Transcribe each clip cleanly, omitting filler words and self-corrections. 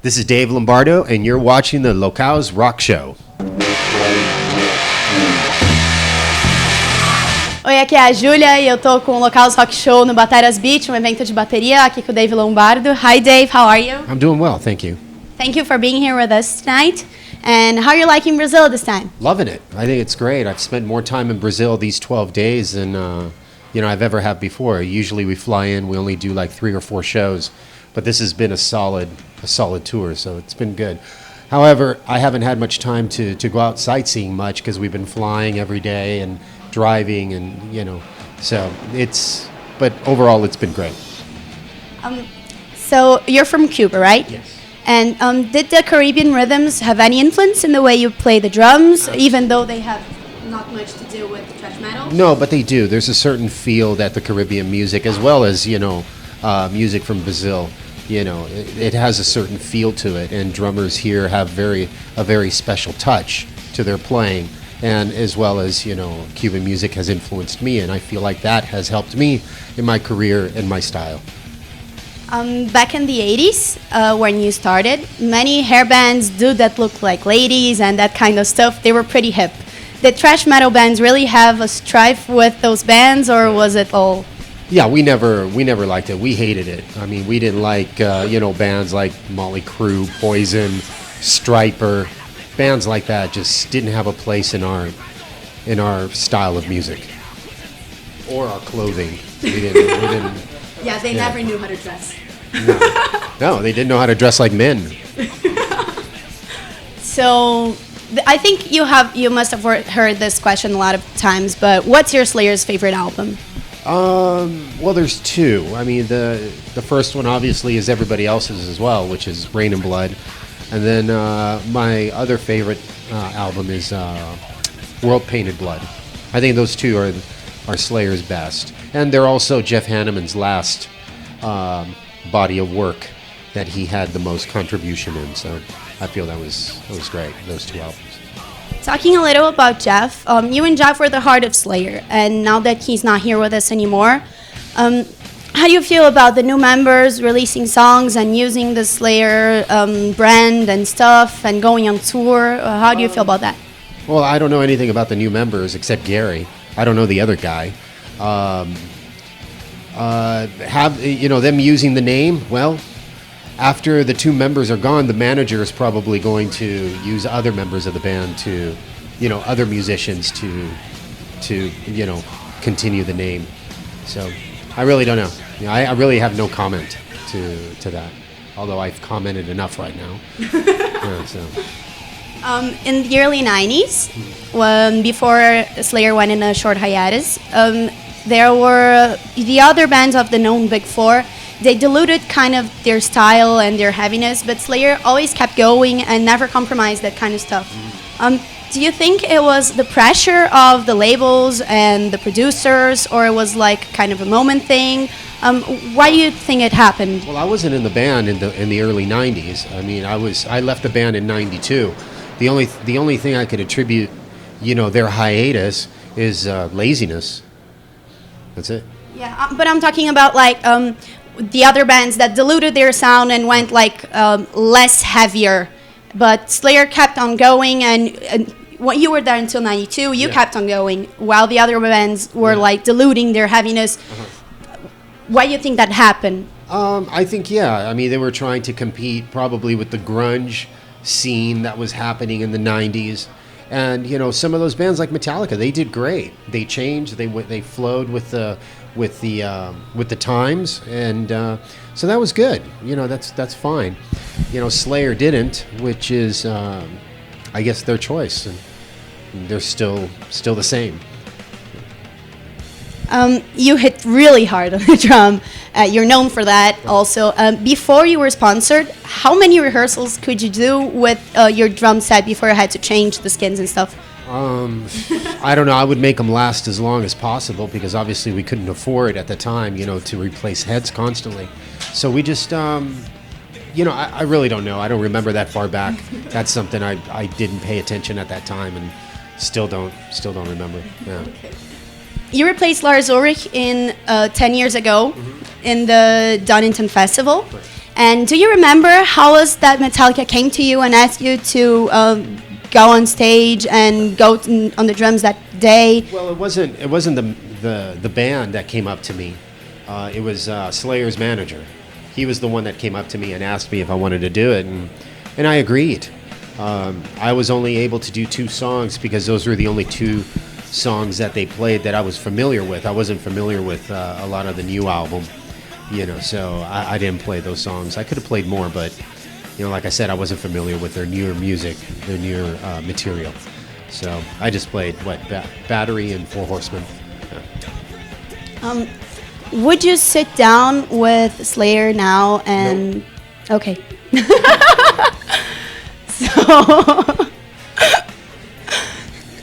This is Dave Lombardo, and you're watching the Lokaos Rock Show. Oi, aqui é a Júlia e eu tô com o Lokaos Rock Show no Bateras Beach, um evento de bateria, aqui com o Dave Lombardo. Hi Dave, how are you? I'm doing well, thank you. Thank you for being here with us tonight. And how are you liking Brazil this time? Loving it. I think it's great. I've spent more time in Brazil these 12 days than I've ever had before. Usually we fly in, we only do like 3 or 4 shows, but this has been a solid tour, so it's been good. However, I haven't had much time to go out sightseeing much because we've been flying every day and driving and, but overall it's been great. So you're from Cuba, right? Yes. And did the Caribbean rhythms have any influence in the way you play the drums, even though they have not much to do with thrash metal? No, but they do. There's a certain feel that the Caribbean music, as well as, music from Brazil, it has a certain feel to it, and drummers here have a very special touch to their playing, and as well as, Cuban music has influenced me, and I feel like that has helped me in my career and my style. Back in the 80s, when you started, many hair bands do that look like ladies and that kind of stuff. They were pretty hip. Did thrash metal bands really have a strife with those bands, or was it all? Yeah, we never liked it. We hated it. I mean, we didn't like, bands like Motley Crue, Poison, Stryper. Bands like that just didn't have a place in our style of music or our clothing. We didn't. Yeah, they never knew how to dress. No, they didn't know how to dress like men. So, I think you must have heard this question a lot of times, but what's your Slayer's favorite album? Well, there's 2. I mean, the first one obviously is everybody else's as well, which is Rain and Blood. And then my other favorite album is World Painted Blood. I think those 2 are Slayer's best. And they're also Jeff Hanneman's last body of work that he had the most contribution in. So I feel that was great, those 2 albums. Talking a little about Jeff, you and Jeff were the heart of Slayer, and now that he's not here with us anymore, how do you feel about the new members releasing songs and using the Slayer brand and stuff and going on tour? How do you feel about that? Well, I don't know anything about the new members except Gary. I don't know the other guy. Them using the name, well, after the 2 members are gone, the manager is probably going to use other members of the band to, other musicians to continue the name. So I really don't know. I really have no comment to that, although I've commented enough right now. In the early 90s, before Slayer went in a short hiatus, there were the other bands of the known Big Four. They diluted kind of their style and their heaviness, but Slayer always kept going and never compromised that kind of stuff. Do you think it was the pressure of the labels and the producers, or it was like kind of a moment thing? Why do you think it happened? Well, I wasn't in the band in the early 90s. I mean, I left the band in 92. The only thing I could attribute, their hiatus is laziness. That's it. Yeah, but I'm talking about like the other bands that diluted their sound and went like less heavier, but Slayer kept on going, and when you were there until 92, you kept on going, while the other bands were like diluting their heaviness. Why do you think that happened? I think, I mean, they were trying to compete probably with the grunge scene that was happening in the 90s. And, some of those bands like Metallica, they did great. They changed, they flowed with the times, and so that was good. That's fine. Slayer didn't, which is, I guess, their choice, and they're still the same. You hit really hard on the drum. You're known for that also. Before you were sponsored, how many rehearsals could you do with your drum set before you had to change the skins and stuff? I don't know. I would make them last as long as possible because obviously we couldn't afford at the time, to replace heads constantly. So we just, I really don't know. I don't remember that far back. That's something I didn't pay attention at that time and still don't remember. Yeah. Okay. You replaced Lars Ulrich 10 years ago in the Donington Festival. Right. And do you remember how was that Metallica came to you and asked you to go on stage and go on the drums that day? Well, it wasn't the band that came up to me. It was Slayer's manager. He was the one that came up to me and asked me if I wanted to do it, and I agreed. I was only able to do 2 songs because those were the only 2 songs that they played that I was familiar with. I wasn't familiar with a lot of the new album, so I didn't play those songs. I could have played more, but like I said, I wasn't familiar with their newer music, their newer material. So I just played Battery and Four Horsemen. Would you sit down with Slayer now and? Nope. Okay. So.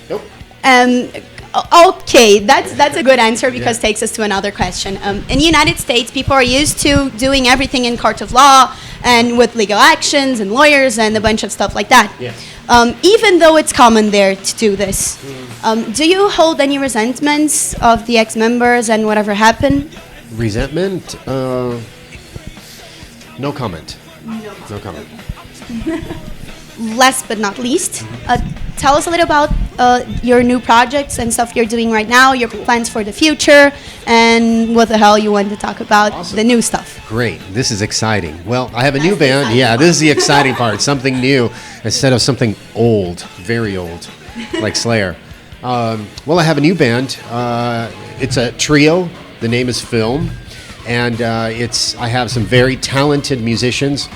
Nope. Okay, that's a good answer because takes us to another question. In the United States, people are used to doing everything in court of law and with legal actions and lawyers and a bunch of stuff like that. Yes. Even though it's common there to do this, do you hold any resentments of the ex-members and whatever happened? Resentment? No comment. No comment. Last but not least, tell us a little about your new projects and stuff you're doing right now, your plans for the future, and what the hell you want to talk about, Awesome. The new stuff. Great. This is exciting. Well, I have a new That's the band. exciting Yeah, part. this is the exciting part. Something new instead of something old, very old, like Slayer. Well, I have a new band. It's a trio. The name is Film. And I have some very talented musicians.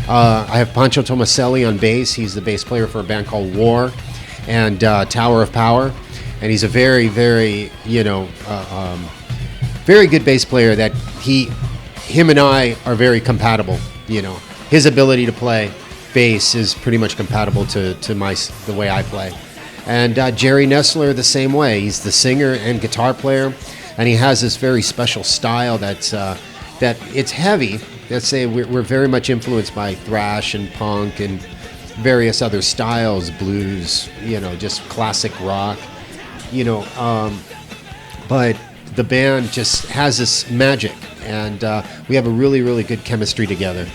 I have Pancho Tomaselli on bass. He's the bass player for a band called War and Tower of Power. And he's a very, very, very good bass player that him and I are very compatible. His ability to play bass is pretty much compatible to the way I play. And Jerry Nessler the same way. He's the singer and guitar player, and he has this very special style that it's heavy. Let's say we're very much influenced by thrash and punk and various other styles, blues, just classic rock, but the band just has this magic, and we have a really, really good chemistry together.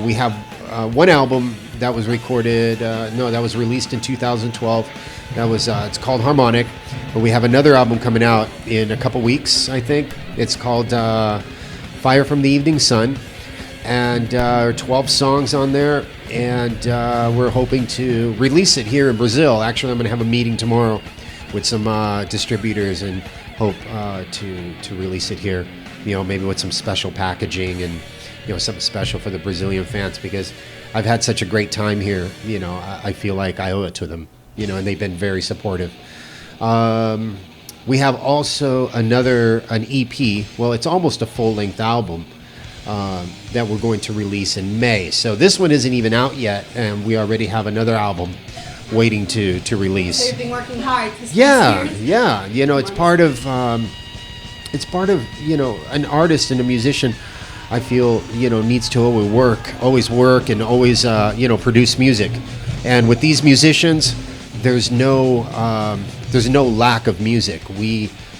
We have one album that was that was released in 2012. That was it's called Harmonic, but we have another album coming out in a couple weeks, I think. It's called Fire from the Evening Sun, and 12 songs on there, and we're hoping to release it here in Brazil. Actually, I'm going to have a meeting tomorrow with some distributors and hope to release it here, maybe with some special packaging and something special for the Brazilian fans, because I've had such a great time here. I feel like I owe it to them, and they've been very supportive. We have also an EP. Well, it's almost a full-length album that we're going to release in May. So this one isn't even out yet, and we already have another album waiting to release. So you've been working hard. Yeah. It's part of an artist and a musician. I feel needs to always work, and always produce music. And with these musicians, there's no lack of music.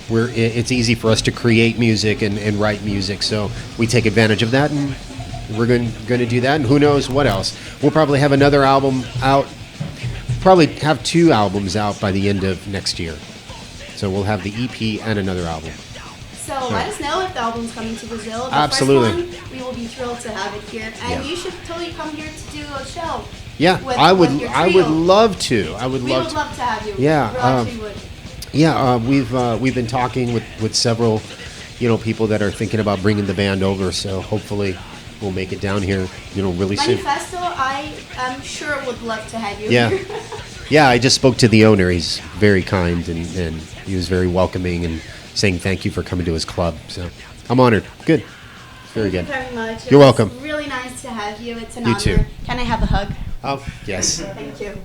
It's easy for us to create music and write music, so we take advantage of that, and we're going to do that. And who knows what else? We'll probably have another album out. Probably have 2 albums out by the end of next year. So we'll have the EP and another album. So let us know if the album's coming to Brazil. The Absolutely. first one, we will be thrilled to have it here, and you should totally come here to do a show. Yeah, with I your trio. would love to. We would love to have you. Yeah, We actually would. Yeah, we've been talking with several, people that are thinking about bringing the band over. So hopefully, we'll make it down here, really soon. Manifesto, I am sure would love to have you Yeah, here. yeah. I just spoke to the owner. He's very kind, and he was very welcoming and saying thank you for coming to his club. So I'm honored. Good, very good. Thank you very much. You're It was welcome. Really nice to have you. It's an You honor. too. Can I have a hug? Oh yes. Thank you.